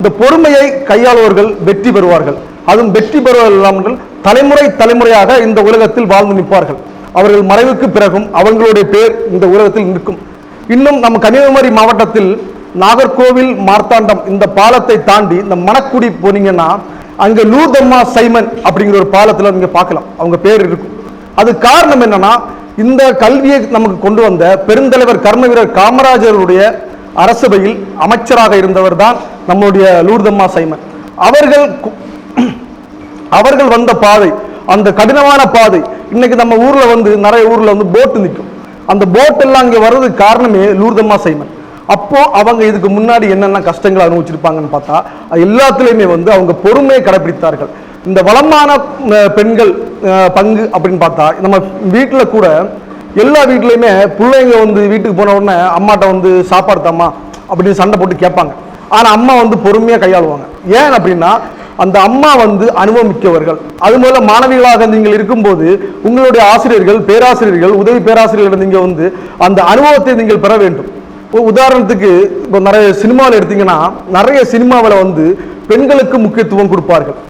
இந்த பொறுமையை கையாளுவர்கள் வெற்றி பெறுவார்கள். அதுவும் வெற்றி பெறுவர்கள் தலைமுறை தலைமுறையாக இந்த உலகத்தில் வாழ்ந்து நிற்பார்கள். அவர்கள் மறைவுக்கு பிறகும் அவர்களுடைய பேர் இந்த உலகத்தில் நிற்கும். இன்னும் நம்ம கன்னியாகுமரி மாவட்டத்தில் நாகர்கோவில் மார்த்தாண்டம் இந்த பாலத்தை தாண்டி இந்த மணக்குடி போனீங்கன்னா அங்க லூர்தம்மா சைமன் அப்படிங்கிற ஒரு பாலத்தில் நீங்க பார்க்கலாம், அவங்க பேர் இருக்கும். அது காரணம் என்னன்னா, இந்த கல்வியை நமக்கு கொண்டு வந்த பெருந்தலைவர் கர்மவீரர் காமராஜருடைய அரசபையில் அமைச்சராக இருந்தவர் தான் நம்முடைய லூர்தம்மா சைமன். அவர்கள் வந்த பாதை, அந்த கடினமான பாதை. இன்னைக்கு நம்ம ஊர்ல நிறைய ஊர்ல போட்டு நிற்கும். அந்த போட் எல்லாம் இங்க வர்றதுக்கு காரணமே லூர்தம்மா சைமன். அப்போ அவங்க இதுக்கு முன்னாடி என்னென்ன கஷ்டங்கள் அனுபவிச்சிருப்பாங்கன்னு பார்த்தா எல்லாத்துலயுமே அவங்க பொறுமையை கடைபிடித்தார்கள். இந்த வளமான பெண்கள் பங்கு அப்படின்னு பார்த்தா நம்ம வீட்டுல கூட எல்லா வீட்லையுமே பிள்ளைங்க வீட்டுக்கு போன உடனே அம்மாட்ட சாப்பாடு தாமா அப்படின்னு சண்டை போட்டு கேட்பாங்க. ஆனா அம்மா பொறுமையா கையாளுவாங்க. ஏன் அப்படின்னா அந்த அம்மா அனுபவமிக்கவர்கள். அது மூலம் மாணவிகளாக நீங்கள் இருக்கும்போது உங்களுடைய ஆசிரியர்கள், பேராசிரியர்கள், உதவி பேராசிரியர்கள் நீங்க அந்த அனுபவத்தை நீங்கள் பெற வேண்டும். உதாரணத்துக்கு இப்போ நிறைய சினிமாவில் எடுத்தீங்கன்னா நிறைய சினிமாவில் பெண்களுக்கு முக்கியத்துவம் கொடுப்பார்கள்.